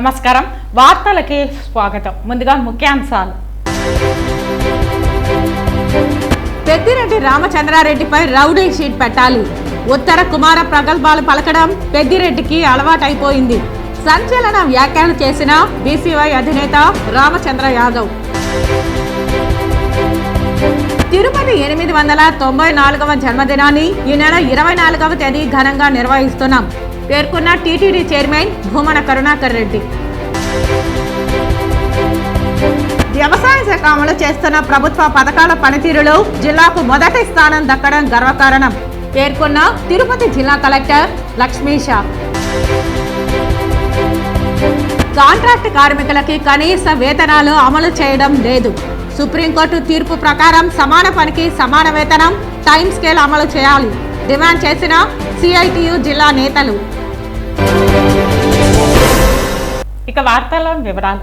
నమస్కారం వార్తలకి స్వాగతం. ముందుగా ముఖ్యాంశాలు. పెద్దిరెడ్డి రామచంద్రారెడ్డిపై రౌడీ షీట్ పెట్టాలి. ఉత్తర కుమార ప్రగల్భాలు పలకడం పెద్దిరెడ్డికి అలవాటైపోయింది. సంచలన వ్యాఖ్యలు చేసిన బీసీవై అధినేత రామచంద్ర యాదవ్. తిరుపతి 894వ జన్మదినాన్ని ఈ నెల 24వ తేదీ ఘనంగా నిర్వహిస్తున్నాం పేర్కొన్న టీటీడీ చైర్మన్ భూమన కరుణాకర్ రెడ్డి. వ్యవసాయ శాఖ అమలు చేస్తున్న ప్రభుత్వ పథకాల పనితీరులో జిల్లాకు మొదటి స్థానం దక్కడం గర్వకారణం పేర్కొన్న తిరుపతి జిల్లా కలెక్టర్ లక్ష్మీషా. కాంట్రాక్ట్ కార్మికులకి కనీస వేతనాలు అమలు చేయడం లేదు. సుప్రీంకోర్టు తీర్పు ప్రకారం సమాన పనికి సమాన వేతనం, టైం స్కేల్ అమలు చేయాలి డిమాండ్ చేసిన సిఐటియు జిల్లా నేతలు. ఇక వార్తల్లో వివరాలు.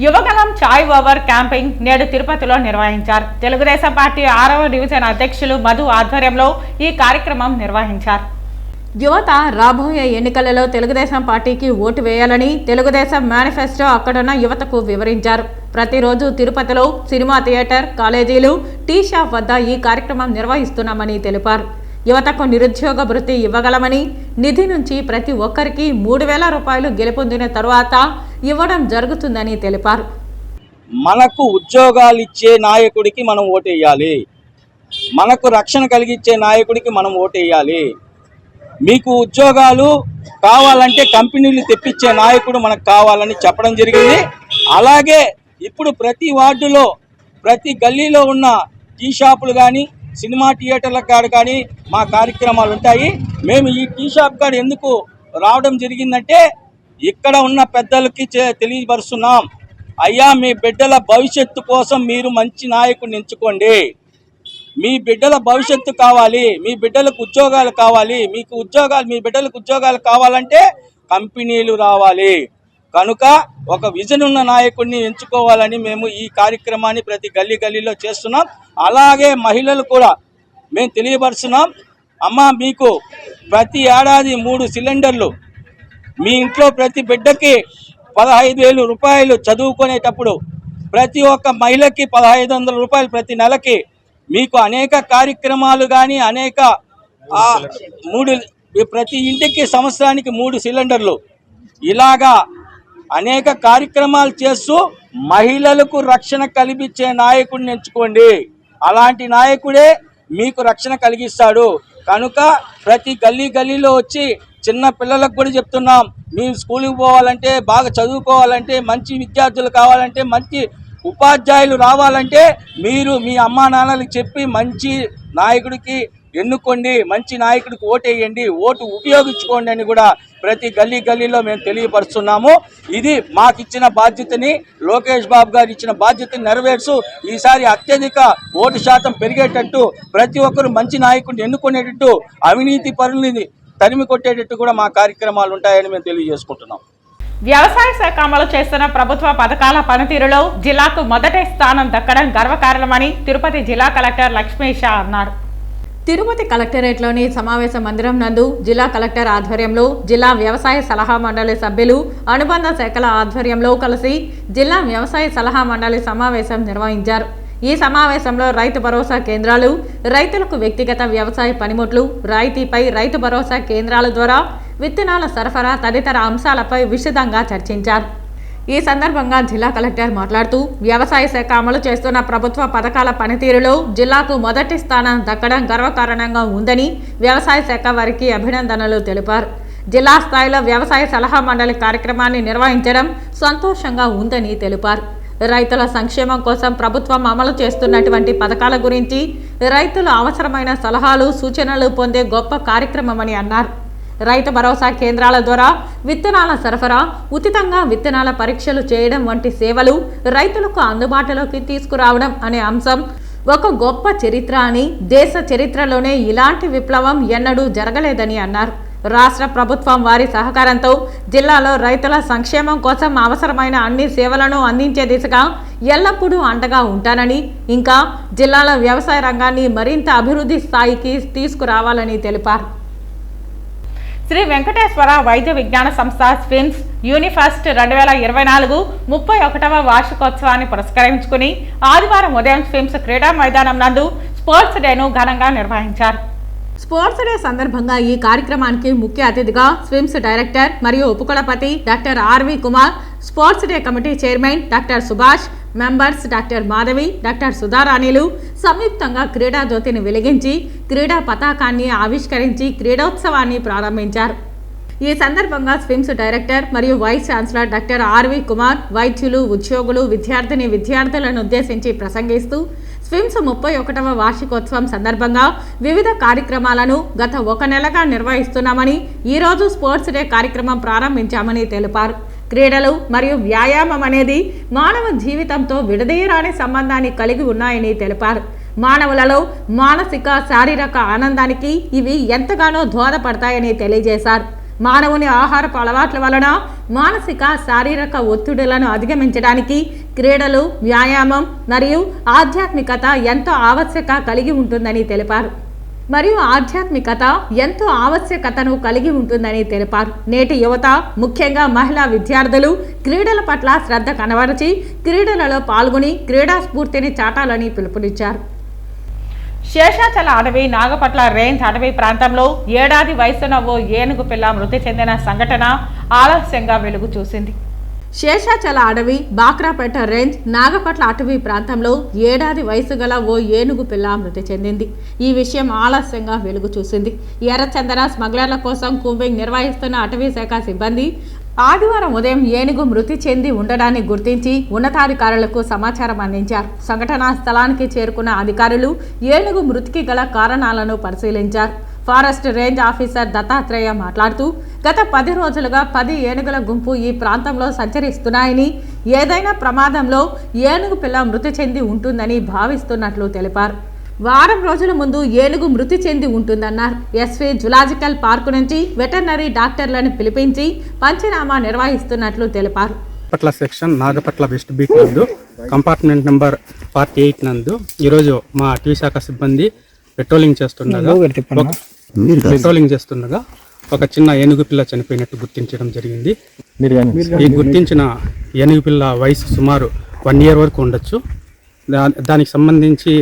యువగలం చాయ్ ఓవర్ క్యాంపింగ్ నేడు తిరుపతిలో నిర్వహించారు. తెలుగుదేశం పార్టీ 6వ డివిజన్ అధ్యక్షులు మధు ఆధ్వర్యంలో ఈ కార్యక్రమం నిర్వహించారు. యువత రాబోయే ఎన్నికలలో తెలుగుదేశం పార్టీకి ఓటు వేయాలని తెలుగుదేశం మేనిఫెస్టో అక్కడున్న యువతకు వివరించారు. ప్రతిరోజు తిరుపతిలో సినిమా థియేటర్, కాలేజీలు, టీ షాప్ వద్ద ఈ కార్యక్రమం నిర్వహిస్తున్నామని తెలిపారు. యువతకు నిరుద్యోగ భృతి ఇవ్వగలమని, నిధి నుంచి ప్రతి ఒక్కరికి 3,000 రూపాయలు గెలుపొందిన తరువాత ఇవ్వడం జరుగుతుందని తెలిపారు. మనకు ఉద్యోగాలు ఇచ్చే నాయకుడికి మనం ఓటేయాలి, మనకు రక్షణ కలిగించే నాయకుడికి మనం ఓటేయాలి. మీకు ఉద్యోగాలు కావాలంటే కంపెనీలు తెప్పించే నాయకుడు మనకు కావాలని చెప్పడం జరిగింది. అలాగే ఇప్పుడు ప్రతి వార్డులో, ప్రతి గల్లీలో ఉన్న టీ షాపులు కానీ, సినిమా థియేటర్ల కాడ కానీ మా కార్యక్రమాలు ఉంటాయి. మేము ఈ టీ షాప్ కాడ ఎందుకు రావడం జరిగిందంటే ఇక్కడ ఉన్న పెద్దలకి తెలియపరుస్తున్నాం. అయ్యా, మీ బిడ్డల భవిష్యత్తు కోసం మీరు మంచి నాయకుడిని ఎంచుకోండి. మీ బిడ్డల భవిష్యత్తు కావాలి, మీ బిడ్డలకు ఉద్యోగాలు కావాలి. మీ బిడ్డలకు ఉద్యోగాలు కావాలంటే కంపెనీలు రావాలి. కనుక ఒక విజన్ ఉన్న నాయకుడిని ఎంచుకోవాలని మేము ఈ కార్యక్రమాన్ని ప్రతి గల్లీలో చేస్తున్నాం. అలాగే మహిళలు కూడా మేము తెలియపరుస్తున్నాం. అమ్మ, మీకు ప్రతి ఏడాది 3 సిలిండర్లు, మీ ఇంట్లో ప్రతి బిడ్డకి 15,000 రూపాయలు చదువుకునేటప్పుడు ప్రతి ఒక్క మహిళకి 1,500 రూపాయలు ప్రతి నెలకి, మీకు అనేక కార్యక్రమాలు కానీ ప్రతి ఇంటికి సంవత్సరానికి 3 సిలిండర్లు, ఇలాగా అనేక కార్యక్రమాలు చేస్తూ మహిళలకు రక్షణ కల్పించే నాయకుడిని ఎంచుకోండి. అలాంటి నాయకుడే మీకు రక్షణ కలిగిస్తాడు. కనుక ప్రతి గల్లీలో వచ్చి చిన్న పిల్లలకు కూడా చెప్తున్నాం, మీరు స్కూల్కి పోవాలంటే, బాగా చదువుకోవాలంటే, మంచి విద్యార్థులు కావాలంటే, మంచి ఉపాధ్యాయులు రావాలంటే మీరు మీ అమ్మా నాన్నలకు చెప్పి మంచి నాయకుడికి ఎన్నుకోండి, మంచి నాయకుడికి ఓటేయండి, ఓటు ఉపయోగించుకోండి అని కూడా ప్రతి గల్లీలో మేము తెలియపరుస్తున్నాము. ఇది మాకు ఇచ్చిన బాధ్యతని, లోకేష్ బాబు గారు ఇచ్చిన బాధ్యతని నెరవేర్చు ఈసారి అత్యధిక ఓటు శాతం పెరిగేటట్టు, ప్రతి ఒక్కరు మంచి నాయకుడిని ఎన్నుకునేటట్టు, అవినీతి పరులని తరిమి కొట్టేటట్టు కూడా మా కార్యక్రమాలు ఉంటాయని మేము తెలియజేసుకుంటున్నాం. వ్యవసాయ శాఖ అమలు చేస్తున్న ప్రభుత్వ పథకాల పనితీరులో జిల్లాకు మొదటి స్థానం దక్కడం గర్వకారణమని తిరుపతి జిల్లా కలెక్టర్ లక్ష్మీషా అన్నారు. తిరుపతి కలెక్టరేట్లోని సమావేశ మందిరం నందు జిల్లా కలెక్టర్ ఆధ్వర్యంలో జిల్లా వ్యవసాయ సలహా మండలి సభ్యులు, అనుబంధ శాఖల ఆధ్వర్యంలో కలిసి జిల్లా వ్యవసాయ సలహా మండలి సమావేశం నిర్వహించారు. ఈ సమావేశంలో రైతు భరోసా కేంద్రాలు, రైతులకు వ్యక్తిగత వ్యవసాయ పనిముట్లు, రాయితీపై రైతు భరోసా కేంద్రాల ద్వారా విత్తనాల సరఫరా తదితర అంశాలపై విశదంగా చర్చించారు. ఈ సందర్భంగా జిల్లా కలెక్టర్ మాట్లాడుతూ వ్యవసాయ శాఖ అమలు చేస్తున్న ప్రభుత్వ పథకాల పనితీరులో జిల్లాకు మొదటి స్థానం దక్కడం గర్వకారణంగా ఉందని వ్యవసాయ శాఖ వారికి అభినందనలు తెలిపారు. జిల్లా స్థాయిలో వ్యవసాయ సలహా మండలి కార్యక్రమాన్ని నిర్వహించడం సంతోషంగా ఉందని తెలిపారు. రైతుల సంక్షేమం కోసం ప్రభుత్వం అమలు చేస్తున్నటువంటి పథకాల గురించి రైతులు అవసరమైన సలహాలు, సూచనలు పొందే గొప్ప కార్యక్రమమని అన్నారు. రైతు భరోసా కేంద్రాల ద్వారా విత్తనాల సరఫరా, ఉచితంగా విత్తనాల పరీక్షలు చేయడం వంటి సేవలు రైతులకు అందుబాటులోకి తీసుకురావడం అనే అంశం ఒక గొప్ప చరిత్ర అని, దేశ చరిత్రలోనే ఇలాంటి విప్లవం ఎన్నడూ జరగలేదని అన్నారు. రాష్ట్ర ప్రభుత్వం వారి సహకారంతో జిల్లాలో రైతుల సంక్షేమం కోసం అవసరమైన అన్ని సేవలను అందించే దిశగా ఎల్లప్పుడూ అండగా ఉంటానని, ఇంకా జిల్లాలో వ్యవసాయ రంగాన్ని మరింత అభివృద్ధి స్థాయికి తీసుకురావాలని తెలిపారు. శ్రీ వెంకటేశ్వర వైద్య విజ్ఞాన సంస్థ స్విమ్స్ యూనిఫస్ట్ 2024 31వ వార్షికోత్సవాన్ని పురస్కరించుకుని ఆదివారం ఉదయం స్విమ్స్ క్రీడా మైదానం నందు స్పోర్ట్స్ డేను ఘనంగా నిర్వహించారు. స్పోర్ట్స్ డే సందర్భంగా ఈ కార్యక్రమానికి ముఖ్య అతిథిగా స్విమ్స్ డైరెక్టర్ మరియు ఉపకులపతి doctor RV Kumar, sports day committee chairman doctor Subhash, members doctor Madhavi, doctor సుధారాణిలు సంయుక్తంగా క్రీడా జ్యోతిని వెలిగించి క్రీడా పతాకాన్ని ఆవిష్కరించి క్రీడోత్సవాన్ని ప్రారంభించారు. ఈ సందర్భంగా స్విమ్స్ డైరెక్టర్ మరియు vice chancellor doctor RV Kumar వైద్యులు, ఉద్యోగులు, విద్యార్థులను ఉద్దేశించి ప్రసంగిస్తూ స్విమ్స్ 31వ వార్షికోత్సవం సందర్భంగా వివిధ కార్యక్రమాలను గత 1 నెలగా నిర్వహిస్తున్నామని, ఈరోజు స్పోర్ట్స్ డే కార్యక్రమం ప్రారంభించామని తెలిపారు. క్రీడలు మరియు వ్యాయామం అనేది మానవ జీవితంతో విడదీయరాని సంబంధాన్ని కలిగి ఉన్నాయని తెలిపారు. మానవులలో మానసిక, శారీరక ఆనందానికి ఇవి ఎంతగానో దోహదపడతాయని తెలియజేశారు. మానవుని ఆహారపు అలవాట్ల వలన మానసిక, శారీరక ఒత్తిడులను అధిగమించడానికి క్రీడలు, వ్యాయామం మరియు ఆధ్యాత్మికత ఎంతో ఆవశ్యకతను కలిగి ఉంటుందని తెలిపారు. నేటి యువత, ముఖ్యంగా మహిళా విద్యార్థులు క్రీడల పట్ల శ్రద్ధ కనబరిచి క్రీడలలో పాల్గొని క్రీడా స్ఫూర్తిని చాటాలని పిలుపునిచ్చారు. శేషాచల అడవి నాగపట్ల రేంజ్ అటవీ ప్రాంతంలో 7 ఏళ్ల వయసున్న ఓ ఏనుగు పిల్ల మృతి చెందిన సంఘటన ఆలస్యంగా వెలుగు చూసింది. శేషాచల అడవి బాక్రాపేట రేంజ్ నాగపట్ల అటవీ ప్రాంతంలో 7 ఏళ్ల వయసు గల ఓ ఏనుగు పిల్ల మృతి చెందింది. ఈ విషయం ఆలస్యంగా వెలుగు చూసింది. ఎర్రచందన స్మగ్లర్ల కోసం కూంబింగ్ నిర్వహిస్తున్న అటవీ శాఖ సిబ్బంది ఆదివారం ఉదయం ఏనుగు మృతి చెంది ఉండడాన్ని గుర్తించి ఉన్నతాధికారులకు సమాచారం అందించారు. సంఘటనా స్థలానికి చేరుకున్న అధికారులు ఏనుగు మృతికి గల కారణాలను పరిశీలించారు. ఫారెస్ట్ రేంజ్ ఆఫీసర్ దత్తాత్రేయ మాట్లాడుతూ, గత 10 రోజులుగా 10 ఏనుగుల గుంపు ఈ ప్రాంతంలో సంచరిస్తున్నాయని, ఏదైనా ప్రమాదంలో ఏనుగు పిల్ల మృతి చెంది ఉంటుందని భావిస్తున్నట్లు తెలిపారు. వారం రోజుల ముందు ఏనుగు మృతి చెంది ఉంటుందన్నారు. ఎస్వి జులాజికల్ పార్కు నుంచి వెటర్నరీ డాక్టర్లను పిలిపించి పంచనామా నిర్వహిస్తున్నట్లు తెలిపారు. పట్ల సెక్షన్ నాగపట్ల వెస్ట్ బీట్ నందు కంపార్ట్మెంట్ నెంబర్ 48 నందు ఈరోజు మా అటవీ శాఖ సిబ్బంది పెట్రోలింగ్ చేస్తుండగా ఒక చిన్న ఏనుగు పిల్ల చనిపోయినట్టు గుర్తించడం జరిగింది. ఈ గుర్తించిన ఏనుగు పిల్ల వయసు సుమారు 1 year వరకు ఉండొచ్చు. దానికి సంబంధించి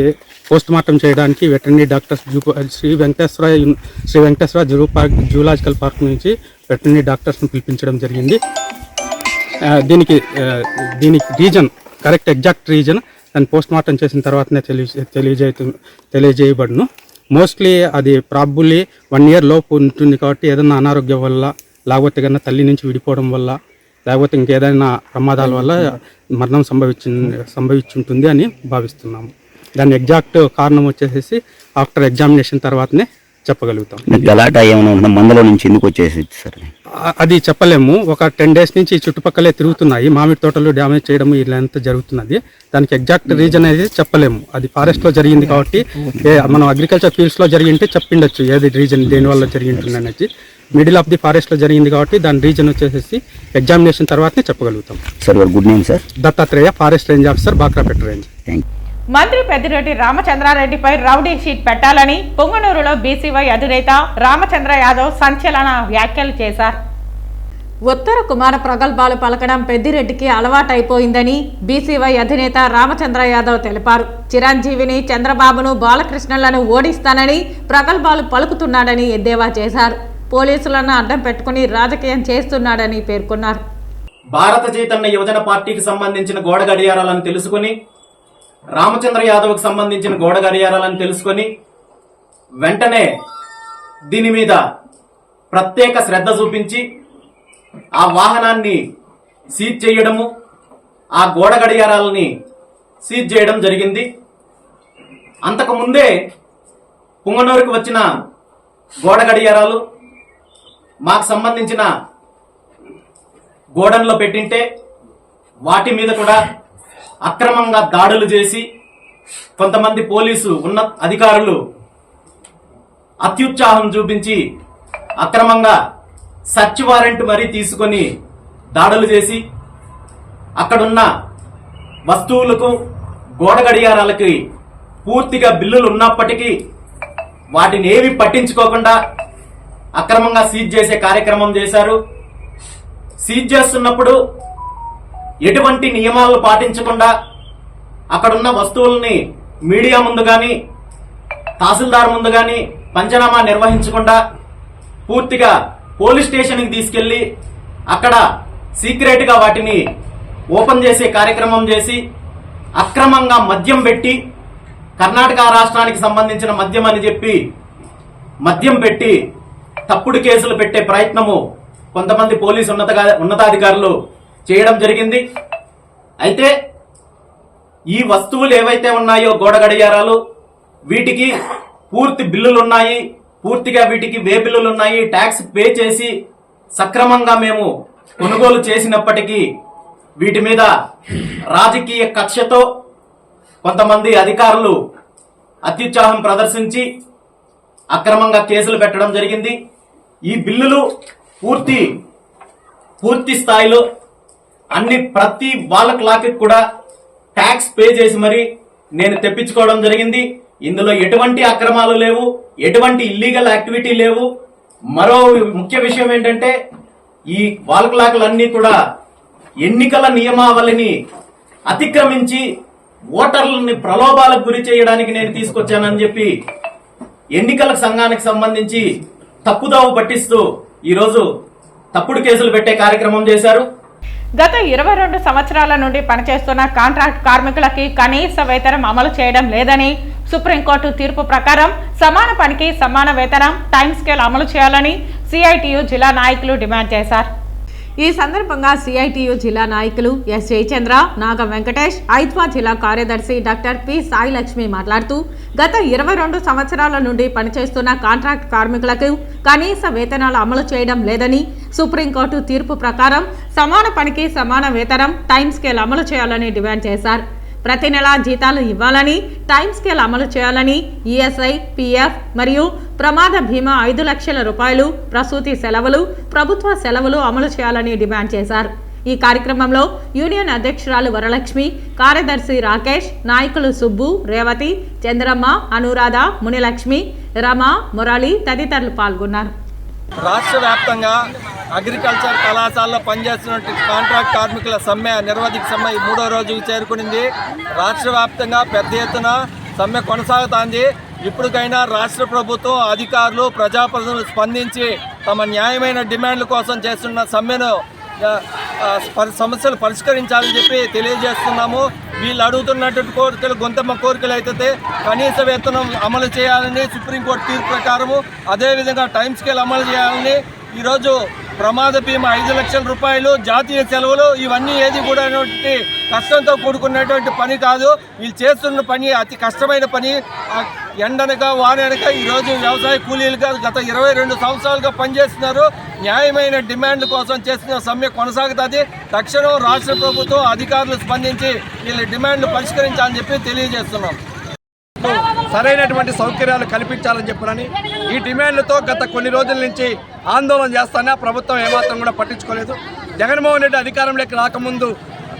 పోస్ట్ మార్టం చేయడానికి veterinary doctors Shri Venkateswara zoological park నుంచి వెటర్నరీ డాక్టర్స్ను పిలిపించడం జరిగింది. దీనికి రీజన్, కరెక్ట్ ఎగ్జాక్ట్ రీజన్ దాన్ని పోస్ట్ మార్టం చేసిన తర్వాతనే తెలియజేయబడును. మోస్ట్లీ అది ప్రాబుల్లీ 1 year లోపు ఉంటుంది కాబట్టి ఏదైనా అనారోగ్యం వల్ల, లేకపోతే కన్నా తల్లి నుంచి విడిపోవడం వల్ల, లేకపోతే ఇంకేదైనా ప్రమాదాల వల్ల మరణం సంభవించుంటుంది అని భావిస్తున్నాము. దాని ఎగ్జాక్ట్ కారణం వచ్చేసి ఆఫ్టర్ ఎగ్జామినేషన్ తర్వాతనే చెప్పగలుగుతాం. గలాటా ఏమైనా మందలో నుంచి ఎందుకు వచ్చేసి సార్ అది చెప్పలేము. ఒక 10 days నుంచి చుట్టుపక్కలే తిరుగుతున్నాయి. మామిడి తోటలు డ్యామేజ్ చేయడం ఇలా ఎంత జరుగుతున్నది. దానికి ఎగ్జాక్ట్ రీజన్ అనేది చెప్పలేము. అది ఫారెస్ట్లో జరిగింది కాబట్టి మనం అగ్రికల్చర్ ఫీల్డ్స్లో జరిగింటే చెప్పిండొచ్చు ఏది రీజన్ దేనివల్ల జరిగింటుంది అనేది. మిడిల్ ఆఫ్ ది ఫారెస్ట్లో జరిగింది కాబట్టి దాని రీజన్ వచ్చేసి ఎగ్జామినేషన్ తర్వాతనే చెప్పగలుగుతాం. Sir good name sir? Dattatreya, forest range officer, Bakrapeta range. మంత్రి పెద్దిరెడ్డి రామచంద్రారెడ్డిపై రౌడీ షీట్ పెట్టాలని పొంగనూరులో బీసీవై అధినేత రామచంద్ర యాదవ్ సంచలన వ్యాఖ్యలు చేశారు. ఉత్తర కుమార ప్రగల్భాలు పలకడం పెద్దిరెడ్డికి అలవాటైపోయిందని బీసీవై అధినేత రామచంద్ర యాదవ్ తెలిపారు. చిరంజీవిని, చంద్రబాబును, బాలకృష్ణలను ఓడిస్తానని ప్రగల్భాలు పలుకుతున్నాడని ఎద్దేవా చేశారు. పోలీసులను అడ్డం పెట్టుకుని రాజకీయం చేస్తున్నాడని పేర్కొన్నారు. భారత చైతన్య యువజన పార్టీకి సంబంధించిన గోడ గడియారాలను తెలుసుకుని, రామచంద్ర యాదవ్కి సంబంధించిన గోడ గడియారాలను తెలుసుకొని వెంటనే దీని మీద ప్రత్యేక శ్రద్ధ చూపించి ఆ వాహనాన్ని సీజ్ చేయడము, ఆ గోడ గడియారాలని సీజ్ చేయడం జరిగింది. అంతకు ముందే పుంగనూరుకు వచ్చిన గోడ గడియారాలు మాకు సంబంధించిన గోడన్లో పెట్టింటే వాటి మీద కూడా అక్రమంగా దాడులు చేసి కొంతమంది పోలీసు ఉన్నత అధికారులు అత్యుత్సాహం చూపించి అక్రమంగా సర్చ్ వారెంట్ మరీ తీసుకొని దాడులు చేసి అక్కడున్న వస్తువులకు, గోడ గడియారాలకి పూర్తిగా బిల్లులు ఉన్నప్పటికీ వాటిని ఏవి పట్టించుకోకుండా అక్రమంగా సీజ్ చేసే కార్యక్రమం చేశారు. సీజ్ చేస్తున్నప్పుడు ఎటువంటి నియమాలను పాటించకుండా అక్కడున్న వస్తువుల్ని మీడియా ముందు గాని తహసీల్దార్ ముందు గాని పంచనామా నిర్వహించకుండా పూర్తిగా పోలీస్ స్టేషన్కి తీసుకెళ్లి అక్కడ సీక్రెట్ గా వాటిని ఓపెన్ చేసే కార్యక్రమం చేసి అక్రమంగా మద్యం పెట్టి కర్ణాటక రాష్ట్రానికి సంబంధించిన మద్యం అని చెప్పి మద్యం పెట్టి తప్పుడు కేసులు పెట్టే ప్రయత్నము కొంతమంది పోలీసు ఉన్నతాధికారులు చేయడం జరిగింది. అయితే ఈ వస్తువులు ఏవైతే ఉన్నాయో గోడ గడియారాలు, వీటికి పూర్తి బిల్లులు ఉన్నాయి, పూర్తిగా వీటికి వే బిల్లులు ఉన్నాయి. ట్యాక్స్ పే చేసి సక్రమంగా మేము కొనుగోలు చేసినప్పటికీ వీటి మీద రాజకీయ కక్షతో కొంతమంది అధికారులు అత్యుత్సాహం ప్రదర్శించి అక్రమంగా కేసులు పెట్టడం జరిగింది. ఈ బిల్లులు పూర్తి స్థాయిలో ప్రతి వాళ్ళ క్లాక్కి కూడా ట్యాక్స్ పే చేసి మరి నేను తెప్పించుకోవడం జరిగింది. ఇందులో ఎటువంటి అక్రమాలు లేవు, ఎటువంటి ఇల్లీగల్ యాక్టివిటీ లేవు. మరో ముఖ్య విషయం ఏంటంటే ఈ వాల్ క్లాక్లన్నీ కూడా ఎన్నికల నియమావళిని అతిక్రమించి ఓటర్లని ప్రలోభాలకు గురి చేయడానికి నేను తీసుకొచ్చానని చెప్పి ఎన్నికల సంఘానికి సంబంధించి తప్పుదోవ పట్టిస్తూ ఈరోజు తప్పుడు కేసులు పెట్టే కార్యక్రమం చేశారు. గత 22 సంవత్సరాల నుండి పనిచేస్తున్న కాంట్రాక్ట్ కార్మికులకి కనీస వేతనం అమలు చేయడం లేదని సుప్రీంకోర్టు తీర్పు ప్రకారం సమాన పనికి సమాన వేతనం టైం స్కేల్ అమలు చేయాలని సిఐటియు జిల్లా నాయకులు డిమాండ్ చేశారు. ఈ సందర్భంగా సిఐటియు జిల్లా నాయకులు ఎస్ జయచంద్ర, నాగ వెంకటేష్, ఐద్వా జిల్లా కార్యదర్శి డాక్టర్ పి సాయి లక్ష్మి మాట్లాడుతూ గత 22 సంవత్సరాల నుండి పనిచేస్తున్న కాంట్రాక్ట్ కార్మికులకు కనీస వేతనాలు అమలు చేయడం లేదని సుప్రీంకోర్టు తీర్పు ప్రకారం సమాన పనికి సమాన వేతనం టైం స్కేల్ అమలు చేయాలని డిమాండ్ చేశారు. ప్రతి నెల జీతాలు ఇవ్వాలని, టైం స్కేల్ అమలు చేయాలని, ఈఎస్ఐ, పిఎఫ్ మరియు ప్రమాద బీమా 5 లక్షల రూపాయలు, ప్రసూతి సెలవులు, ప్రభుత్వ సెలవులు అమలు చేయాలని డిమాండ్ చేశారు. ఈ కార్యక్రమంలో యూనియన్ అధ్యక్షురాలు వరలక్ష్మి, కార్యదర్శి రాకేష్, నాయకులు సుబ్బు, రేవతి, చంద్రమ్మ, అనురాధ, మునిలక్ష్మి, రమ, మురళి తదితరులు పాల్గొన్నారు. రాష్ట్ర వ్యాప్తంగా అగ్రికల్చర్ కళాశాలలో పనిచేస్తున్న కాంట్రాక్ట్ కార్మికుల సమ్మె, నిరవధిక సమ్మె 3వ రోజుకు చేరుకునింది. రాష్ట్ర వ్యాప్తంగా పెద్ద ఎత్తున సమ్మె కొనసాగుతోంది. ఇప్పటికైనా రాష్ట్ర ప్రభుత్వం, అధికారులు, ప్రజాప్రతినిధులు స్పందించి తమ న్యాయమైన డిమాండ్ల కోసం చేస్తున్న సమ్మెను సమస్యలు పరిష్కరించాలని చెప్పి తెలియజేస్తున్నాము. వీళ్ళు అడుగుతున్నటువంటి కోరికలు గొంతమ్మ కోరికలు అయితే కనీస వేతనం అమలు చేయాలని సుప్రీంకోర్టు తీర్పు ప్రకారము, అదేవిధంగా టైం స్కేల్ అమలు చేయాలని, ఈరోజు ప్రమాద బీమా 5 లక్షల రూపాయలు, జాతీయ సెలవులు, ఇవన్నీ ఏది కూడా కష్టంతో కూడుకున్నటువంటి పని కాదు. వీళ్ళు చేస్తున్న పని అతి కష్టమైన పని. ఎండనక వాననక ఈరోజు వ్యవసాయ కూలీలుగా గత 22 సంవత్సరాలుగా పనిచేస్తున్నారు. న్యాయమైన డిమాండ్ల కోసం చేస్తున్న సమ్మె కొనసాగుతుంది. తక్షణం రాష్ట్ర ప్రభుత్వం, అధికారులు స్పందించి వీళ్ళ డిమాండ్లు పరిష్కరించాలని చెప్పి తెలియజేస్తున్నాం. సరైనటువంటి సౌకర్యాలు కల్పించాలని చెప్పారని ఈ డిమాండ్లతో గత కొన్ని రోజుల నుంచి ఆందోళన చేస్తానే ప్రభుత్వం ఏమాత్రం కూడా పట్టించుకోలేదు. జగన్మోహన్ రెడ్డి అధికారంలోకి రాకముందు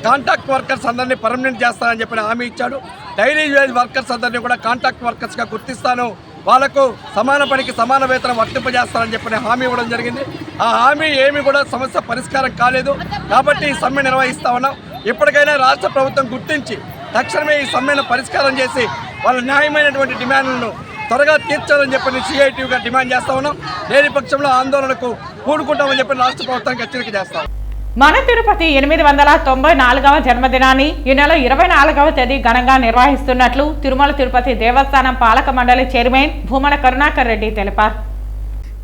కాంట్రాక్ట్ వర్కర్స్ అందరినీ పర్మనెంట్ చేస్తానని చెప్పిన హామీ ఇచ్చాడు. డైలీ వేజ్ వర్కర్స్ అందరినీ కూడా కాంట్రాక్ట్ వర్కర్స్గా గుర్తిస్తాను, వాళ్లకు సమాన పనికి సమాన వేతనం వర్తింపజేస్తానని చెప్పిన హామీ ఇవ్వడం జరిగింది. ఆ హామీ ఏమీ కూడా సమస్య పరిష్కారం కాలేదు. కాబట్టి ఈ సమ్మె నిర్వహిస్తా ఉన్నాం. ఇప్పటికైనా రాష్ట్ర ప్రభుత్వం గుర్తించి తక్షణమే ఈ సమ్మెను పరిష్కారం చేసి వాళ్ళ న్యాయమైనటువంటి డిమాండ్లను త్వరగా తీర్చాలని చెప్పి సిఐటిగా డిమాండ్ చేస్తా ఉన్నాం. లేని పక్షంలో ఆందోళనకు కూడుకుంటామని చెప్పి రాష్ట్ర ప్రభుత్వానికి హెచ్చరిక చేస్తాం. మన తిరుపతి 894వ జన్మదినాన్ని ఈ నెల 24వ తేదీ ఘనంగా నిర్వహిస్తున్నట్లు తిరుమల తిరుపతి దేవస్థానం పాలక మండలి చైర్మన్ భూమన కరుణాకర్ రెడ్డి తెలిపారు.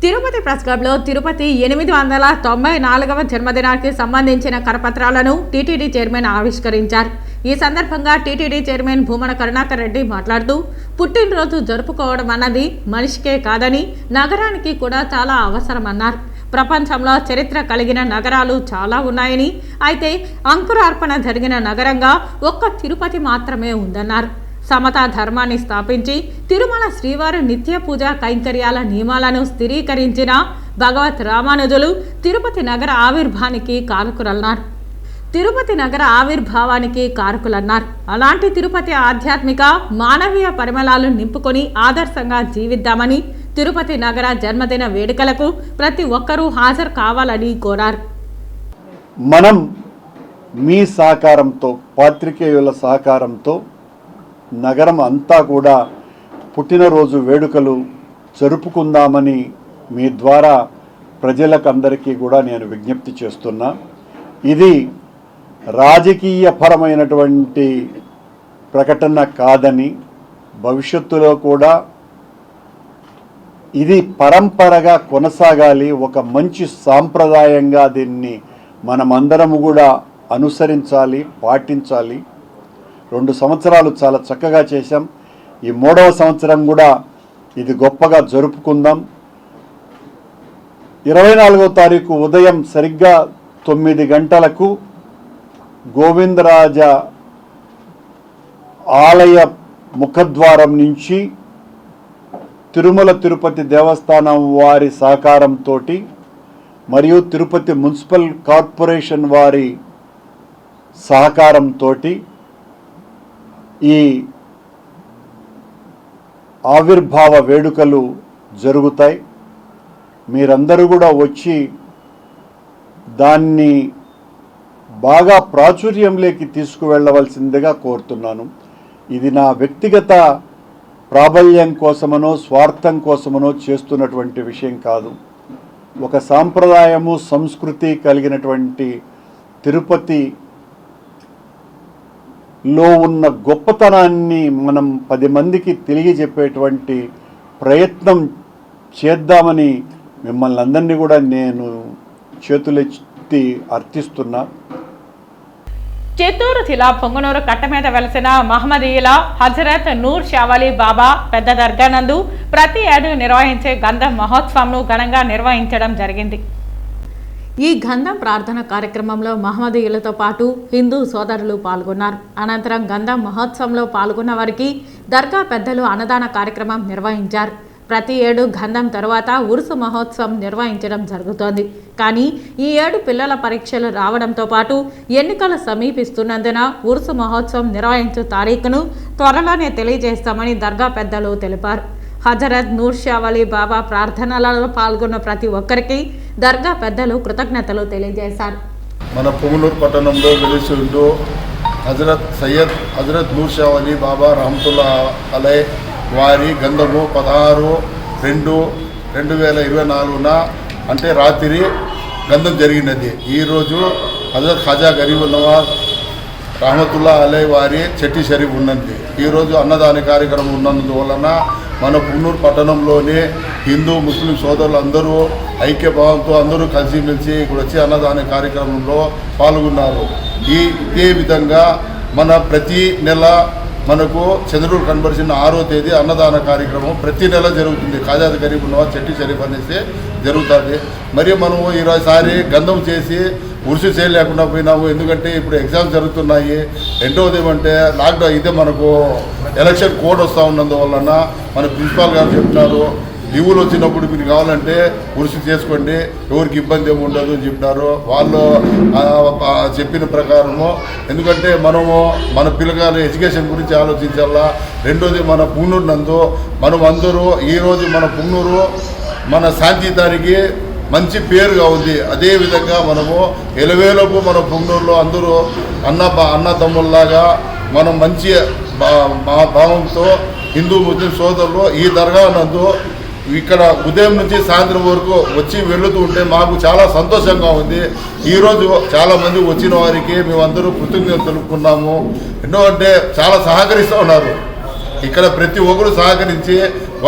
తిరుపతి ప్రెస్ క్లబ్లో తిరుపతి 894వ జన్మదినానికి సంబంధించిన కరపత్రాలను టీటీడీ చైర్మన్ ఆవిష్కరించారు. ఈ సందర్భంగా టీటీడీ చైర్మన్ భూమన కరుణాకర్ రెడ్డి మాట్లాడుతూ పుట్టినరోజు జరుపుకోవడం అన్నది మనిషికే కాదని నగరానికి కూడా చాలా అవసరమన్నారు. ప్రపంచంలో చరిత్ర కలిగిన నగరాలు చాలా ఉన్నాయని, అయితే అంకురార్పణ జరిగిన నగరంగా ఒక్క తిరుపతి మాత్రమే ఉందన్నారు. సమతా ధర్మాన్ని స్థాపించి తిరుమల శ్రీవారి నిత్య పూజా కైంకర్యాల నియమాలను స్థిరీకరించిన భగవత్ రామానుజులు తిరుపతి నగర ఆవిర్భావానికి కారకులన్నారు. అలాంటి తిరుపతి ఆధ్యాత్మిక మానవీయ పరిమళాలు నింపుకొని ఆదర్శంగా జీవిద్దామని తిరుపతి నగర జన్మదిన వేడుకలకు ప్రతి ఒక్కరూ హాజరు కావాలని కోరారు. మనం మీ సహకారంతో, పాత్రికేయుల సహకారంతో నగరం అంతా కూడా పుట్టినరోజు వేడుకలు జరుపుకుందామని మీ ద్వారా ప్రజలకందరికీ కూడా నేను విజ్ఞప్తి చేస్తున్నా. ఇది రాజకీయపరమైనటువంటి ప్రకటన కాదని, భవిష్యత్తులో కూడా ఇది పరంపరగా కొనసాగాలి, ఒక మంచి సాంప్రదాయంగా దీన్ని మనమందరము కూడా అనుసరించాలి, పాటించాలి. 2 సంవత్సరాలు చాలా చక్కగా చేశాం. ఈ 3వ సంవత్సరం కూడా ఇది గొప్పగా జరుపుకుందాం. 24వ తారీఖు ఉదయం సరిగ్గా 9 గంటలకు గోవిందరాజ ఆలయ ముఖద్వారం నుంచి తిరుమల తిరుపతి దేవస్థానం వారి సహకారంతో మరియు తిరుపతి మున్సిపల్ కార్పొరేషన్ వారి సహకారంతో ఈ ఆవిర్భావ వేడుకలు జరుగుతాయి. మీరందరూ కూడా వచ్చి దాన్ని బాగా ప్రాచుర్యంలోకి తీసుకువెళ్ళవలసిందిగా కోరుతున్నాను. ఇది నా వ్యక్తిగత ప్రాబల్యం కోసమనో స్వార్థం కోసమనో చేస్తున్నటువంటి విషయం కాదు. ఒక సాంప్రదాయము, సంస్కృతి కలిగినటువంటి తిరుపతిలో ఉన్న గొప్పతనాన్ని మనం 10 మందికి తెలియజెప్పేటువంటి ప్రయత్నం చేద్దామని మిమ్మల్ని అందరినీ కూడా నేను చేతులెత్తి అర్థిస్తున్నా. చిత్తూరు జిల్లా పొంగనూరు కట్ట మీద వెలసిన మహమ్మదీయుల హజరత్ నూర్ షావలి బాబా పెద్ద దర్గా నందు ప్రతి ఏడు నిర్వహించే గంధం మహోత్సవంను ఘనంగా నిర్వహించడం జరిగింది. ఈ గంధం ప్రార్థన కార్యక్రమంలో మహమ్మదీయులతో పాటు హిందూ సోదరులు పాల్గొన్నారు. అనంతరం గంధం మహోత్సవంలో పాల్గొన్న వారికి దర్గా పెద్దలు అన్నదాన కార్యక్రమం నిర్వహించారు. ప్రతి ఏడు గంధం తరువాత ఉరుసు మహోత్సవం నిర్వహించడం జరుగుతోంది. కానీ ఈ ఏడు పిల్లల పరీక్షలు రావడంతో పాటు ఎన్నికలు సమీపిస్తున్నందున ఉరుసు మహోత్సవం నిర్వహించే తారీఖును త్వరలోనే తెలియజేస్తామని దర్గా పెద్దలు తెలిపారు. హజరత్ నూర్ షావలి బాబా ప్రార్థనలలో పాల్గొన్న ప్రతి ఒక్కరికి దర్గా పెద్దలు కృతజ్ఞతలు తెలియజేశారు. మన పొంగనూరు పట్టణంలో వెలిసి ఉంటూ హజరత్ నూర్ షావలి బాబా రహమతుల్లా అలై వారి గంధము 16/2/2024 అంటే రాత్రి గంధం జరిగినది. ఈరోజు హజరత్ ఖాజా గరీబ్ నవాజ్ రహమతుల్లా అలై వారి చెట్టి షరీఫ్ ఉన్నది. ఈరోజు అన్నదాన కార్యక్రమం ఉన్నందువలన మన పొంగనూరు పట్టణంలోని హిందూ ముస్లిం సోదరులు అందరూ ఐక్యభావంతో అందరూ కలిసిమెలిసి ఇక్కడ వచ్చి అన్నదాన కార్యక్రమంలో పాల్గొన్నారు. ఇదే విధంగా మన ప్రతి నెల మనకు చంద్రుడు కనబరిచిన 6వ తేదీ అన్నదాన కార్యక్రమం ప్రతి నెల జరుగుతుంది. ఖాజా గరీబ్ నవాజ్ చెట్టి షరీఫ్ అనేసి జరుగుతుంది. మరియు మనము ఈరోజుసారి గంధం చేసి ఉరుసు చేయలేకుండా పోయినాము. ఎందుకంటే ఇప్పుడు ఎగ్జామ్స్ జరుగుతున్నాయి. రెండవది ఏమంటే లాక్డౌన్ అయితే మనకు ఎలక్షన్ కోడ్ వస్తూ ఉన్నందువలన మన ప్రిన్సిపాల్ గారు చెప్తున్నారు, లీవులు వచ్చినప్పుడు మీరు కావాలంటే ఉరుసు చేసుకోండి, ఎవరికి ఇబ్బంది ఏమి ఉండదు అని చెప్పినారు. వాళ్ళు చెప్పిన ప్రకారము ఎందుకంటే మనము మన పిల్లగాల ఎడ్యుకేషన్ గురించి ఆలోచించాలా. రెండోది మన పొంగనూరు నందు మనం అందరూ ఈరోజు మన పొంగనూరు మన శాంతియుతానికి మంచి పేరుగా ఉంది. అదేవిధంగా మనము ఎలవేలోపు మన పొంగనూరులో అందరూ అన్నదమ్ముల్లాగా మనం మంచి భావంతో హిందూ ముస్లిం సోదరులు ఈ దర్గా నందు ఇక్కడ ఉదయం నుంచి సాయంత్రం వరకు వచ్చి వెళుతూ ఉంటే మాకు చాలా సంతోషంగా ఉంది. ఈరోజు చాలామంది వచ్చిన వారికి మేమందరూ కృతజ్ఞతలు తెలుపుకున్నాము. ఎందుకంటే చాలా సహకరిస్తూ ఉన్నారు. ఇక్కడ ప్రతి ఒక్కరు సహకరించి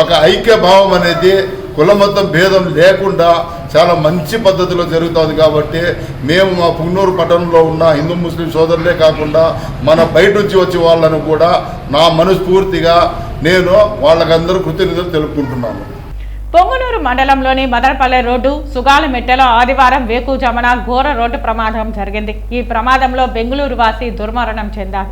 ఒక ఐక్య భావం అనేది కులమతం భేదం లేకుండా చాలా మంచి పద్ధతిలో జరుగుతుంది. కాబట్టి మేము మా పొంగనూరు పట్టణంలో ఉన్న హిందూ ముస్లిం సోదరులే కాకుండా మన బయట నుంచి వచ్చే వాళ్ళను కూడా నా మనస్ఫూర్తిగా నేను వాళ్ళకందరూ కృతజ్ఞతలు తెలుపుకుంటున్నాను. పొంగనూరు మండలంలోని మదనపల్లె రోడ్డు సుగాలమెట్టెలో ఆదివారం వేకుజామున ఘోర రోడ్డు ప్రమాదం జరిగింది. ఈ ప్రమాదంలో బెంగళూరు వాసి దుర్మరణం చెందారు.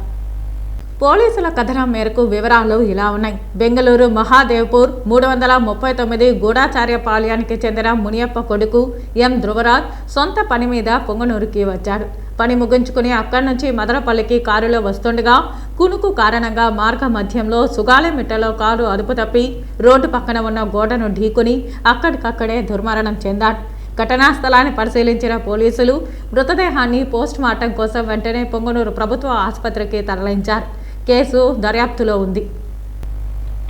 పోలీసుల కథనం మేరకు వివరాలు ఇలా ఉన్నాయి. బెంగళూరు మహాదేవ్పూర్ 339 గూఢాచార్యపాళ్యానికి చెందిన మునియప్ప కొడుకు ఎం ధ్రువరాజ్ సొంత పని మీద పొంగనూరుకి వచ్చాడు. పని ముగించుకుని అక్కడి నుంచి మదనపల్లికి కారులో వస్తుండగా కునుకు కారణంగా మార్గ మధ్యంలో సుగాలెమిట్టలో కారు అదుపు తప్పి రోడ్డు పక్కన ఉన్న గోడను ఢీకొని అక్కడికక్కడే దుర్మరణం చెందాడు. ఘటనా స్థలాన్ని పరిశీలించిన పోలీసులు మృతదేహాన్ని పోస్ట్ మార్టం కోసం వెంటనే పొంగనూరు ప్రభుత్వ ఆసుపత్రికి తరలించారు. కేసు దర్యాప్తులో ఉంది.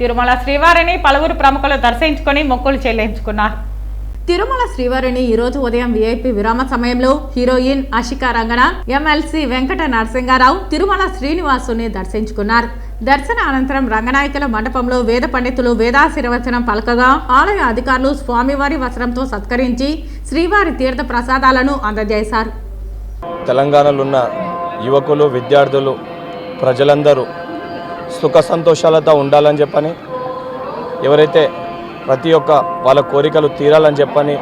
తిరుమల శ్రీవారిని పలువురు ప్రముఖులు దర్శించుకుని మొక్కులు చెల్లించుకున్నారు. తిరుమల శ్రీవారిని ఈరోజు ఉదయం వీఐపీ విరామ సమయంలో హీరోయిన్ ఆషికా రంగన, ఎమ్మెల్సీ వెంకట నరసింగారావు తిరుమల శ్రీనివాసుని దర్శించుకున్నారు. దర్శన అనంతరం రంగనాయకుల మండపంలో వేద పండితులు వేదాశీర్వచనం పలకగా ఆలయ అధికారులు స్వామివారి వస్త్రంతో సత్కరించి శ్రీవారి తీర్థ ప్రసాదాలను అందజేశారు. తెలంగాణలో ఉన్న యువకులు, విద్యార్థులు, ప్రజలందరూ సుఖ సంతోషాలతో ఉండాలని చెప్పని, ఎవరైతే ప్రతి ఒక్క వాళ్ళ కోరికలు తీరాలని చెప్పని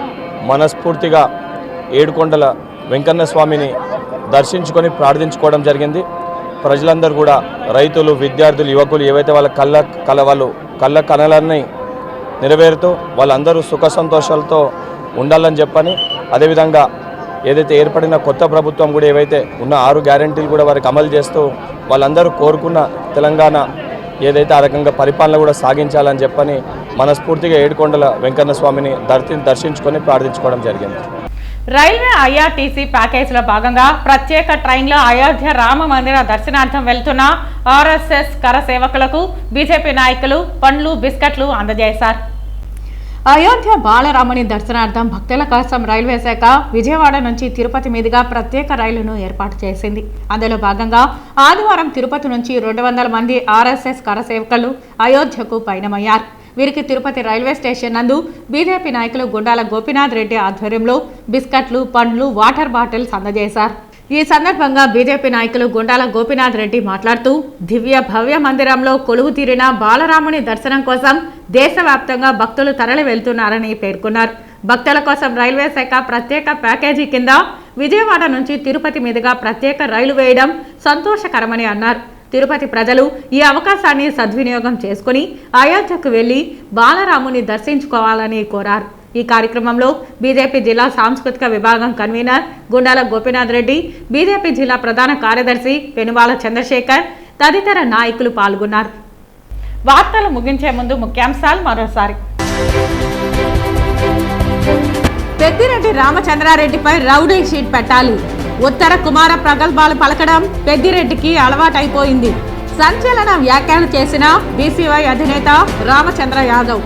మనస్ఫూర్తిగా ఏడుకొండల వెంకన్న స్వామిని దర్శించుకొని ప్రార్థించుకోవడం జరిగింది. ప్రజలందరూ కూడా రైతులు, విద్యార్థులు, యువకులు ఏవైతే వాళ్ళ కళ్ళ కళలన్నీ నెరవేరుతూ వాళ్ళందరూ సుఖ సంతోషాలతో ఉండాలని చెప్పని, అదేవిధంగా ఏదైతే ఏర్పడిన కొత్త ప్రభుత్వం కూడా ఏవైతే ఉన్న 6 గ్యారెంటీలు కూడా వారికి అమలు చేస్తూ వాళ్ళందరూ కోరుకున్న తెలంగాణ ఏదైతే ఆ రకంగా పరిపాలన కూడా సాగించాలని చెప్పని మనస్ఫూర్తిగా ఏడుకొండల వెంకన్న స్వామిని దర్శించుకొని ప్రార్థించుకోవడం జరిగింది. రైల్వే ఐఆర్టీసీ ప్యాకేజీలో భాగంగా ప్రత్యేక ట్రైన్లో అయోధ్య రామ మందిర దర్శనార్థం వెళ్తున్న ఆర్ఎస్ఎస్ కర సేవకులకు బీజేపీ నాయకులు పండ్లు, బిస్కెట్లు అందజేశారు. అయోధ్య బాలరాముని దర్శనార్థం భక్తుల కోసం రైల్వే శాఖ విజయవాడ నుంచి తిరుపతి మీదుగా ప్రత్యేక రైలును ఏర్పాటు చేసింది. అందులో భాగంగా ఆదివారం తిరుపతి నుంచి 200 మంది ఆర్ఎస్ఎస్ కర సేవకులు అయోధ్యకు పయనమయ్యారు. వీరికి తిరుపతి రైల్వే స్టేషన్ నందు బీజేపీ నాయకులు గుండాల గోపీనాథ్ రెడ్డి ఆధ్వర్యంలో బిస్కెట్లు, పండ్లు, వాటర్ బాటిల్స్ అందజేశారు. ఈ సందర్భంగా బీజేపీ నాయకులు గుండాల గోపీనాథ్ రెడ్డి మాట్లాడుతూ దివ్య భవ్య మందిరంలో కొలువు తీరిన బాలరాముని దర్శనం కోసం దేశవ్యాప్తంగా భక్తులు తరలి వెళ్తున్నారని పేర్కొన్నారు. భక్తుల కోసం రైల్వే శాఖ ప్రత్యేక ప్యాకేజీ కింద విజయవాడ నుంచి తిరుపతి మీదుగా ప్రత్యేక రైలు వేయడం సంతోషకరమని అన్నారు. తిరుపతి ప్రజలు ఈ అవకాశాన్ని సద్వినియోగం చేసుకుని అయోధ్యకు వెళ్లి బాలరాముని దర్శించుకోవాలని కోరారు. ఈ కార్యక్రమంలో బీజేపీ జిల్లా సాంస్కృతిక విభాగం కన్వీనర్ గుండాల గోపీనాథ్ రెడ్డి, బీజేపీ జిల్లా ప్రధాన కార్యదర్శి పెనుమాల చంద్రశేఖర్ తదితర నాయకులు పాల్గొన్నారు. వార్తలు ముగించే ముందు ముఖ్యాంశాలు మరోసారి. పెద్దిరెడ్డి రామచంద్రారెడ్డిపై రౌడీ షీట్ పెట్టాలి. ఉత్తర కుమార ప్రగల్భాలు పలకడం పెద్దిరెడ్డికి అలవాటైపోయింది. సంచలన వ్యాఖ్యలు చేసిన బీసీవై అధినేత రామచంద్ర యాదవ్.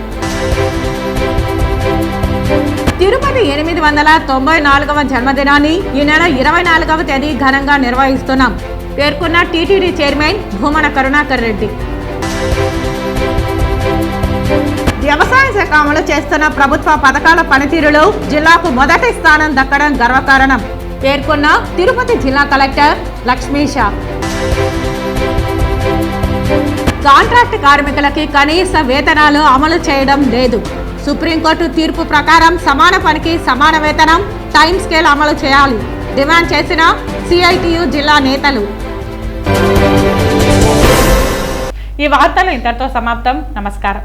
తిరుపతి 894వ జన్మదినాన్ని ఈ నెల 24వ తేదీ ఘనంగా నిర్వహిస్తున్నాం పేర్కొన్న టీటీడీ చైర్మన్ భూమన కరుణాకర్ రెడ్డి. వ్యవసాయ శాఖ అమలు చేస్తున్న ప్రభుత్వ పథకాల పనితీరులో జిల్లాకు మొదటి స్థానం దక్కడం గర్వకారణం పేర్కొన్న తిరుపతి జిల్లా కలెక్టర్ లక్ష్మీష. కాంట్రాక్ట్ కార్మికులకి కనీస వేతనాలు అమలు చేయడం లేదు. సుప్రీంకోర్టు తీర్పు ప్రకారం సమాన పనికి సమాన వేతనం, టైం స్కేల్ అమలు చేయాలి డిమాండ్ చేసిన సిఐటియు జిల్లా నేతలు. ఈ వార్తలు ఇంతటితో సమాప్తం. నమస్కారం.